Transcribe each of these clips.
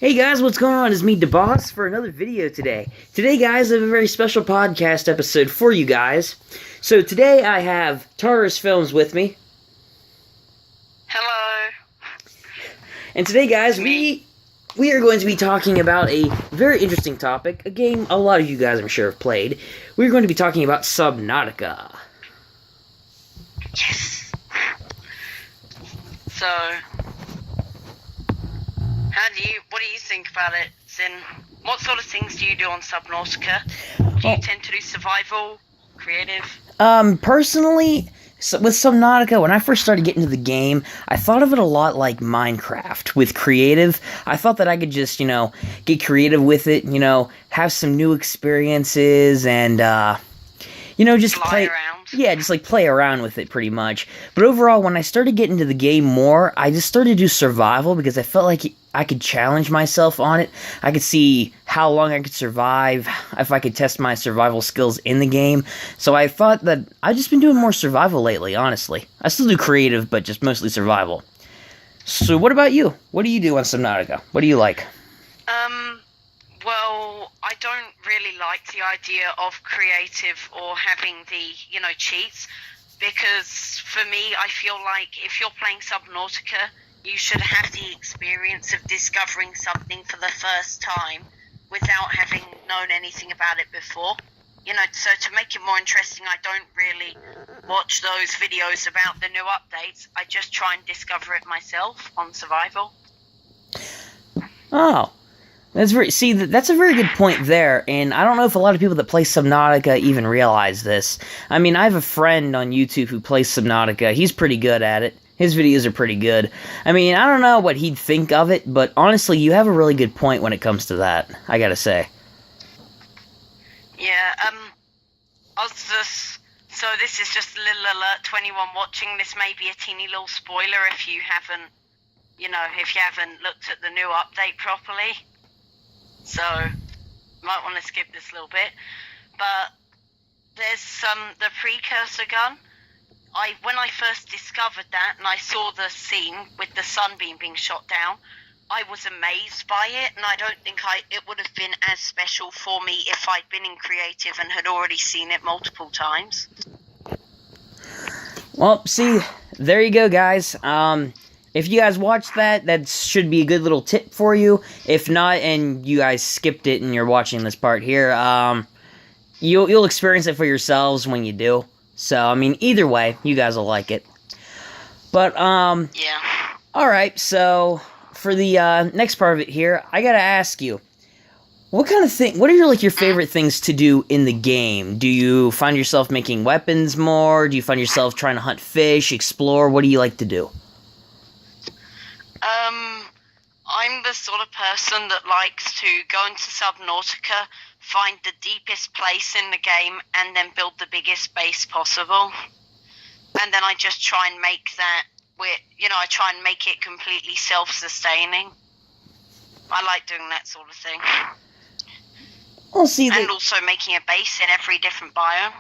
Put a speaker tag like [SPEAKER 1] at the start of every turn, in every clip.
[SPEAKER 1] Hey guys, what's going on? It's me, DeBoss, for another video today. Today, guys, I have a very special podcast episode for you guys. So today I have TARDIS Films with me.
[SPEAKER 2] Hello.
[SPEAKER 1] And today, guys, we are going to be talking about a very interesting topic, a game a lot of you guys I'm sure have played. We're going to be talking about Subnautica.
[SPEAKER 2] Yes. So, what do you think about it, Zin? What sort of things do you do on Subnautica? Do you tend to do survival, creative?
[SPEAKER 1] Personally, with Subnautica, when I first started getting into the game, I thought of it a lot like Minecraft with creative. I thought that I could just, get creative with it, have some new experiences and, just play
[SPEAKER 2] around.
[SPEAKER 1] Yeah, just play around with it pretty much. But overall, when I started getting into the game more, I just started to do survival because I felt like I could challenge myself on it. I could see how long I could survive, if I could test my survival skills in the game. So I thought that I've just been doing more survival lately, honestly. I still do creative, but just mostly survival. So what about you? What do you do on Subnautica? What do you like?
[SPEAKER 2] Well, I don't really like the idea of creative or having the, cheats, because for me, I feel like if you're playing Subnautica, you should have the experience of discovering something for the first time without having known anything about it before. So to make it more interesting, I don't really watch those videos about the new updates. I just try and discover it myself on survival.
[SPEAKER 1] Oh. That's a very good point there, and I don't know if a lot of people that play Subnautica even realize this. I mean, I have a friend on YouTube who plays Subnautica. He's pretty good at it. His videos are pretty good. I mean, I don't know what he'd think of it, but honestly, you have a really good point when it comes to that, I gotta say.
[SPEAKER 2] Yeah, so this is just a little alert to anyone watching. This may be a teeny little spoiler if you haven't looked at the new update properly. So, might want to skip this a little bit. But there's the precursor gun. When I first discovered that and I saw the scene with the sunbeam being shot down, I was amazed by it, and I don't think it would have been as special for me if I'd been in creative and had already seen it multiple times.
[SPEAKER 1] Well, see, there you go, guys. If you guys watched that should be a good little tip for you. If not, and you guys skipped it and you're watching this part here, you'll experience it for yourselves when you do. So, I mean, either way, you guys will like it. But,
[SPEAKER 2] yeah.
[SPEAKER 1] Alright, so, for the, next part of it here, I gotta ask you, what are your favorite things to do in the game? Do you find yourself making weapons more? Do you find yourself trying to hunt fish, explore? What do you like to do?
[SPEAKER 2] I'm the sort of person that likes to go into Subnautica, find the deepest place in the game, and then build the biggest base possible. And then I just try and make that, I try and make it completely self-sustaining. I like doing that sort of thing.
[SPEAKER 1] Well, see,
[SPEAKER 2] and also making a base in every different biome.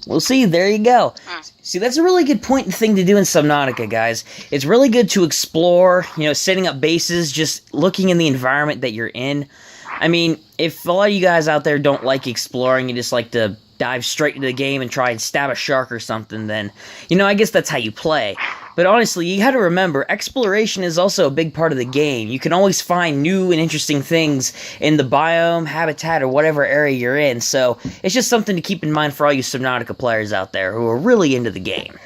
[SPEAKER 1] Well, see, there you go. See, that's a really good thing to do in Subnautica, guys. It's really good to explore, setting up bases, just looking in the environment that you're in. I mean, if a lot of you guys out there don't like exploring, you just like to dive straight into the game and try and stab a shark or something, then, I guess that's how you play. But honestly, you gotta remember, exploration is also a big part of the game. You can always find new and interesting things in the biome, habitat, or whatever area you're in, so it's just something to keep in mind for all you Subnautica players out there who are really into the game.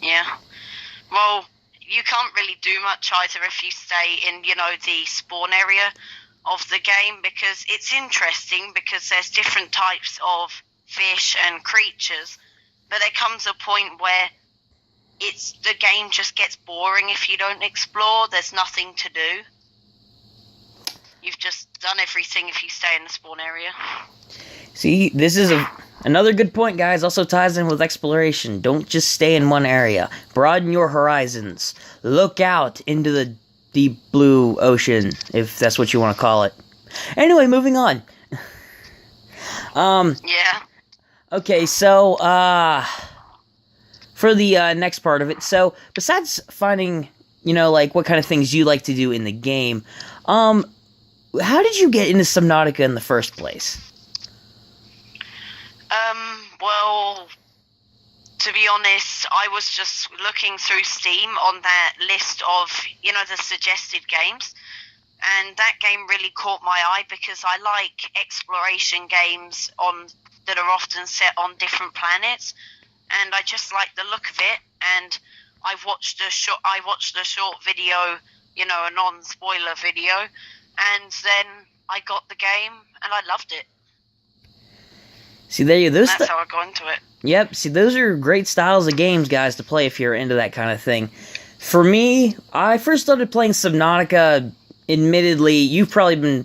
[SPEAKER 2] Yeah. Well, you can't really do much either if you stay in, the spawn area of the game, because it's interesting because there's different types of fish and creatures, but there comes a point where the game just gets boring if you don't explore. There's nothing to do. You've just done everything if you stay in the spawn area.
[SPEAKER 1] See, this is another good point, guys. Also ties in with exploration. Don't just stay in one area. Broaden your horizons. Look out into the deep blue ocean, if that's what you want to call it. Anyway, moving on.
[SPEAKER 2] Yeah.
[SPEAKER 1] Okay, so, for the next part of it, so, besides finding like what kind of things you like to do in the game. How did you get into Subnautica in the first place?
[SPEAKER 2] Well, to be honest, I was just looking through Steam on that list of, the suggested games. And that game really caught my eye because I like exploration games that are often set on different planets. And I just like the look of it. And I watched a short video, a non-spoiler video. And then I got the game and I loved it.
[SPEAKER 1] See, there you go.
[SPEAKER 2] That's how I got into it.
[SPEAKER 1] Yep, see, those are great styles of games, guys, to play if you're into that kind of thing. For me, I first started playing Subnautica. Admittedly, you've probably been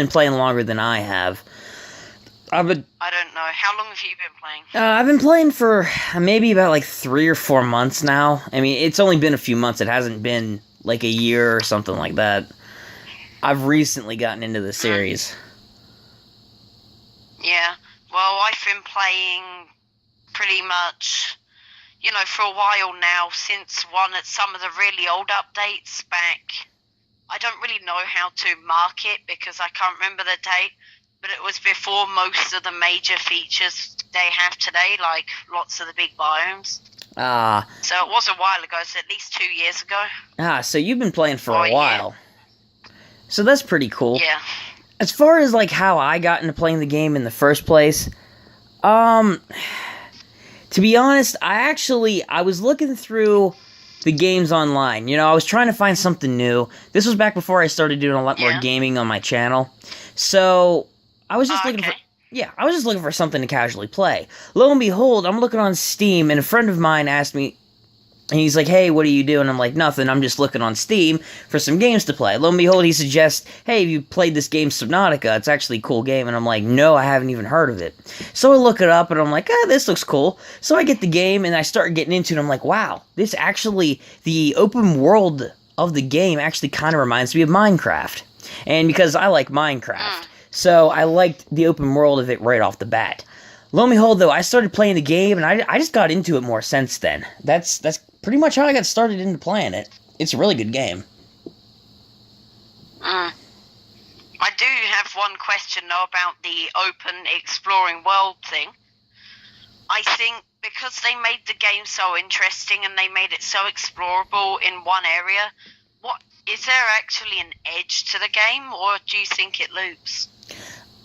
[SPEAKER 1] playing longer than I have.
[SPEAKER 2] I don't know. How long have you been playing?
[SPEAKER 1] I've been playing for maybe about like 3 or 4 months now. I mean, it's only been a few months. It hasn't been like a year or something like that. I've recently gotten into the series.
[SPEAKER 2] Yeah. Well, I've been playing pretty much, for a while now, since some of the really old updates back. I don't really know how to mark it because I can't remember the date, but it was before most of the major features they have today, like lots of the big biomes. So it was a while ago, it's at least 2 years ago.
[SPEAKER 1] So you've been playing for a while. Yeah. So that's pretty cool.
[SPEAKER 2] Yeah.
[SPEAKER 1] As far as, like, how I got into playing the game in the first place, to be honest, I was looking through the games online. I was trying to find something new. This was back before I started doing a lot more gaming on my channel. So, I was just looking for something to casually play. Lo and behold, I'm looking on Steam, and a friend of mine asked me, and he's like, hey, what are you doing? I'm like, nothing, I'm just looking on Steam for some games to play. Lo and behold, he suggests, hey, have you played this game Subnautica? It's actually a cool game. And I'm like, no, I haven't even heard of it. So I look it up, and I'm like, this looks cool. So I get the game, and I start getting into it. I'm like, wow, the open world of the game actually kind of reminds me of Minecraft. And because I like Minecraft, so I liked the open world of it right off the bat. Lo and behold, though, I started playing the game, and I just got into it more since then. That's pretty much how I got started into playing it. It's a really good game.
[SPEAKER 2] I do have one question, though, about the open exploring world thing. I think because they made the game so interesting and they made it so explorable in one area, is there actually an edge to the game, or do you think it loops?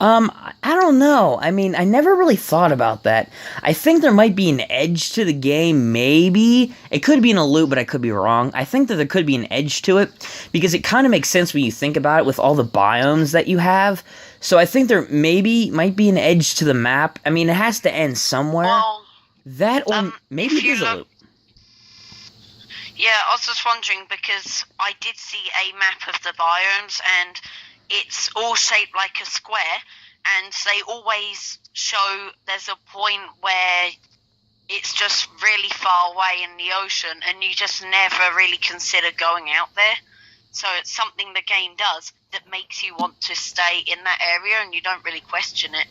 [SPEAKER 1] I don't know. I mean, I never really thought about that. I think there might be an edge to the game, maybe. It could be in a loop, but I could be wrong. I think that there could be an edge to it, because it kind of makes sense when you think about it with all the biomes that you have. So I think there might be an edge to the map. I mean, it has to end somewhere.
[SPEAKER 2] Well,
[SPEAKER 1] that, or maybe it is a loop.
[SPEAKER 2] Yeah, I was just wondering, because I did see a map of the biomes, and it's all shaped like a square, and they always show there's a point where it's just really far away in the ocean, and you just never really consider going out there. So it's something the game does that makes you want to stay in that area, and you don't really question it.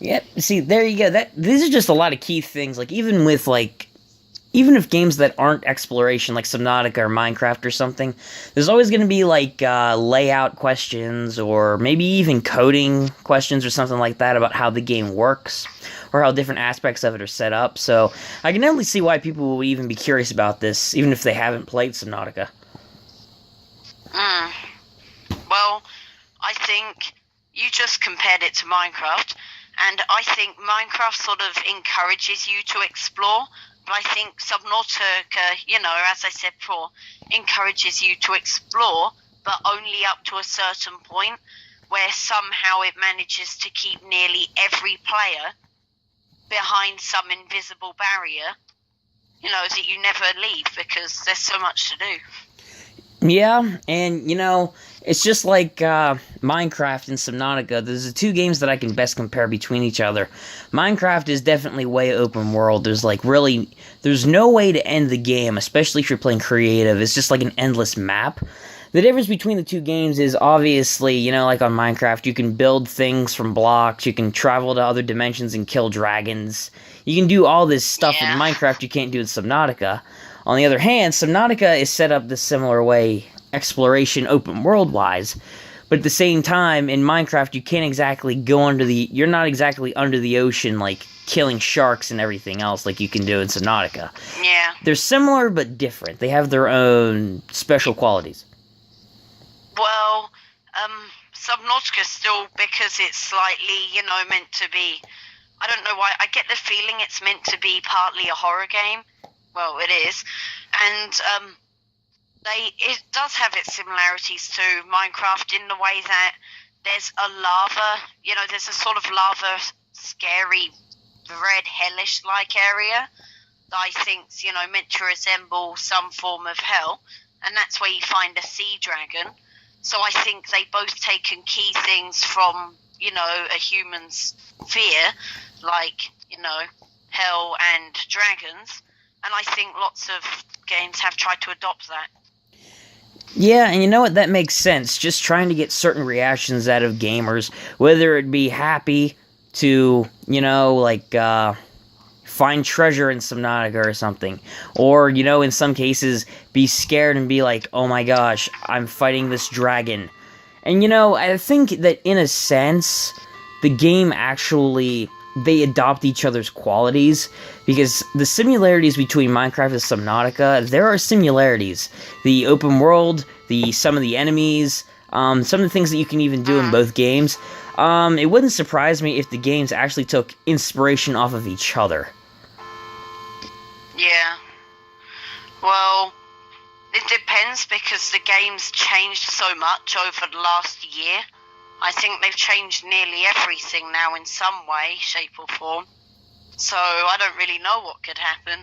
[SPEAKER 1] Yep, see, there you go. These are just a lot of key things, like, even if games that aren't exploration, like Subnautica or Minecraft or something, there's always going to be, like, layout questions, or maybe even coding questions or something like that about how the game works, or how different aspects of it are set up. So I can definitely see why people will even be curious about this, even if they haven't played Subnautica.
[SPEAKER 2] Well, I think you just compared it to Minecraft, and I think Minecraft sort of encourages you to explore, but I think Subnautica, as I said before, encourages you to explore, but only up to a certain point, where somehow it manages to keep nearly every player behind some invisible barrier, that you never leave, because there's so much to do.
[SPEAKER 1] Yeah, and, it's just like Minecraft and Subnautica. There's the two games that I can best compare between each other. Minecraft is definitely way open world. There's no way to end the game, especially if you're playing creative. It's just like an endless map. The difference between the two games is obviously, you know, like on Minecraft, you can build things from blocks, you can travel to other dimensions and kill dragons. You can do all this stuff in Minecraft you can't do in Subnautica. On the other hand, Subnautica is set up the similar way, exploration open world-wise. But at the same time, in Minecraft, you can't exactly go you're not exactly under the ocean, like, killing sharks and everything else like you can do in Subnautica.
[SPEAKER 2] Yeah.
[SPEAKER 1] They're similar but different. They have their own special qualities.
[SPEAKER 2] Well, Subnautica still, because it's slightly, you know, meant to be, I don't know why, I get the feeling it's meant to be partly a horror game. Well, it is. And, it does have its similarities to Minecraft in the way that there's a lava, you know, there's a sort of lava, scary, red, hellish-like area that I think's, you know, meant to resemble some form of hell, and that's where you find a sea dragon. So I think they both taken key things from, you know, a human's fear, like, you know, hell and dragons, and I think lots of games have tried to adopt that.
[SPEAKER 1] Yeah, and you know what? That makes sense. Just trying to get certain reactions out of gamers, whether it be happy to, you know, like, find treasure in Subnautica or something. Or, you know, in some cases, be scared and be like, oh my gosh, I'm fighting this dragon. And, you know, I think that in a sense, the game actually, they adopt each other's qualities, because the similarities between Minecraft and Subnautica, there are similarities. The open world, some of the enemies, some of the things that you can even do in both games. It wouldn't surprise me if the games actually took inspiration off of each other.
[SPEAKER 2] Yeah. Well, it depends, because the game's changed so much over the last year. I think they've changed nearly everything now in some way, shape or form. So I don't really know what could happen.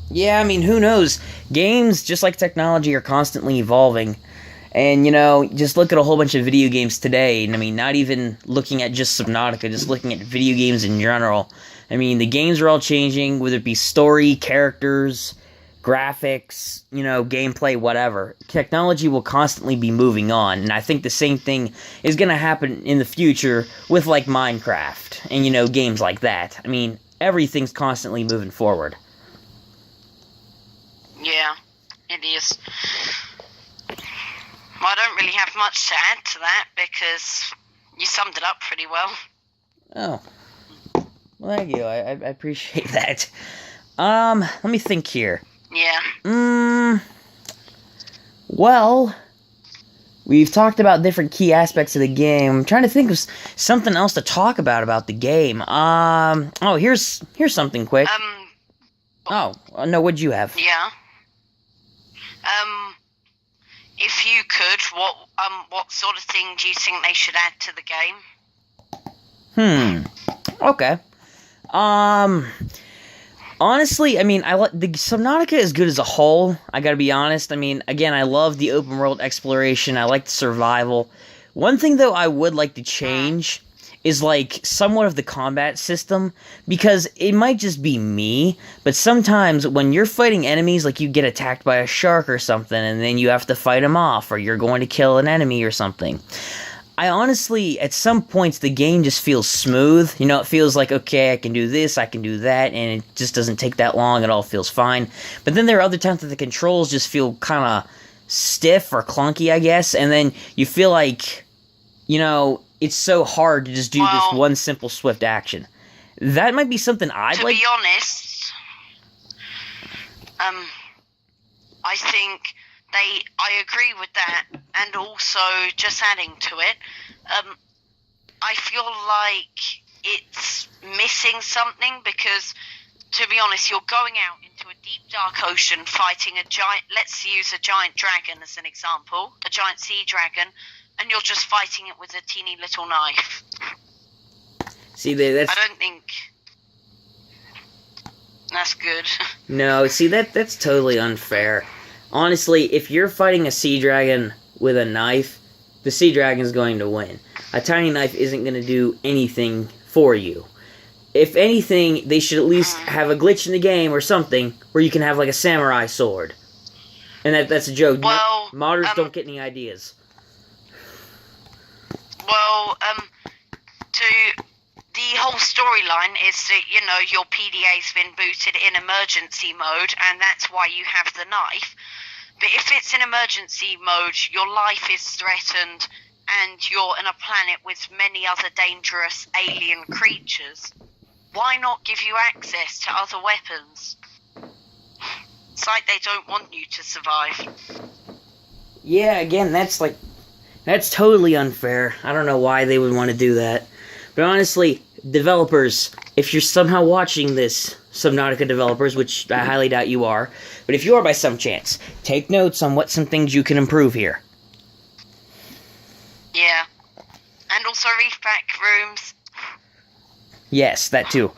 [SPEAKER 1] Yeah, I mean, who knows? Games, just like technology, are constantly evolving. And, you know, just look at a whole bunch of video games today. And, I mean, not even looking at just Subnautica, just looking at video games in general. I mean, the games are all changing, whether it be story, characters, graphics, you know, gameplay, whatever. Technology will constantly be moving on, and I think the same thing is going to happen in the future with, like, Minecraft and, you know, games like that. I mean, everything's constantly moving forward.
[SPEAKER 2] Yeah, it is. Well, I don't really have much to add to that, because you summed it up pretty well.
[SPEAKER 1] Oh. Well, thank you. I appreciate that. Let me think here.
[SPEAKER 2] Yeah.
[SPEAKER 1] Well, we've talked about different key aspects of the game. I'm trying to think of something else to talk about the game. Oh, here's something quick. Oh, no, what'd you have?
[SPEAKER 2] Yeah. If you could, what sort of thing do you think they should add to the game?
[SPEAKER 1] Okay. Honestly, I mean, the Subnautica is good as a whole, I gotta be honest. I mean, again, I love the open world exploration, I like the survival. One thing, though, I would like to change is, like, somewhat of the combat system, because it might just be me, but sometimes when you're fighting enemies, like, you get attacked by a shark or something, and then you have to fight them off, or you're going to kill an enemy or something. I honestly, at some points, the game just feels smooth. You know, it feels like, okay, I can do this, I can do that, and it just doesn't take that long, it all feels fine. But then there are other times that the controls just feel kind of stiff or clunky, I guess, and then you feel like, you know, it's so hard to just do this one simple, swift action. That might be something I'd like...
[SPEAKER 2] To be honest, I think... I agree with that, and also, just adding to it, I feel like it's missing something, because, to be honest, you're going out into a deep, dark ocean fighting a giant, let's use a giant dragon as an example, a giant sea dragon, and you're just fighting it with a teeny little knife.
[SPEAKER 1] See, that's...
[SPEAKER 2] I don't think that's good.
[SPEAKER 1] No, see, that's totally unfair. Honestly, if you're fighting a sea dragon with a knife, the sea dragon's going to win. A tiny knife isn't going to do anything for you. If anything, they should at least have a glitch in the game or something where you can have, like, a samurai sword. And that's a joke.
[SPEAKER 2] Well, Well,
[SPEAKER 1] modders don't get any ideas.
[SPEAKER 2] Well, the whole storyline is that, you know, your PDA's been booted in emergency mode, and that's why you have the knife. But if it's in emergency mode, your life is threatened, and you're on a planet with many other dangerous alien creatures. Why not give you access to other weapons? It's like they don't want you to survive.
[SPEAKER 1] Yeah, again, that's totally unfair. I don't know why they would want to do that. But honestly, developers, if you're somehow watching this, Subnautica developers, which I highly doubt you are, but if you are by some chance, take notes on what some things you can improve here.
[SPEAKER 2] Yeah. And also reef back rooms.
[SPEAKER 1] Yes, that too.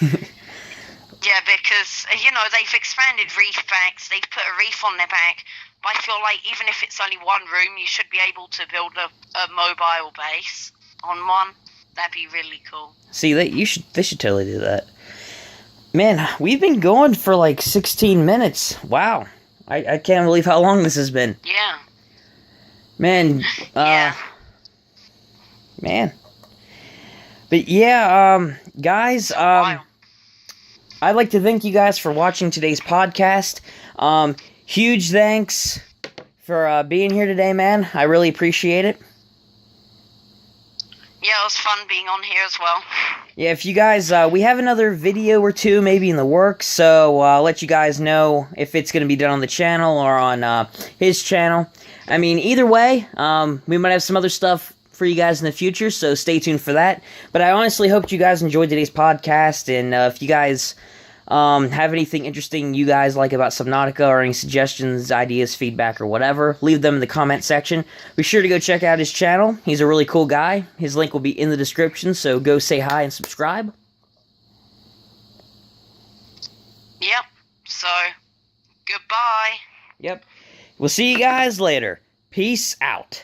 [SPEAKER 2] Yeah, because, you know, they've expanded reef backs, they've put a reef on their back, but I feel like even if it's only one room, you should be able to build a mobile base on one. That'd be really cool.
[SPEAKER 1] See, they should totally do that. Man, we've been going for like 16 minutes. Wow. I can't believe how long this has been.
[SPEAKER 2] Yeah.
[SPEAKER 1] Man,
[SPEAKER 2] Yeah.
[SPEAKER 1] Man. But yeah, guys,
[SPEAKER 2] Wow.
[SPEAKER 1] I'd like to thank you guys for watching today's podcast. Huge thanks for being here today, man. I really appreciate it.
[SPEAKER 2] Yeah, it was fun being on here as well.
[SPEAKER 1] Yeah, if you guys, we have another video or two maybe in the works, so I'll let you guys know if it's going to be done on the channel or on his channel. I mean, either way, we might have some other stuff for you guys in the future, so stay tuned for that. But I honestly hope you guys enjoyed today's podcast, and if you guys have anything interesting you guys like about Subnautica, or any suggestions, ideas, feedback, or whatever, leave them in the comment section. Be sure to go check out his channel. He's a really cool guy. His link will be in the description, so go say hi and subscribe.
[SPEAKER 2] Yep, so, goodbye.
[SPEAKER 1] Yep. We'll see you guys later. Peace out.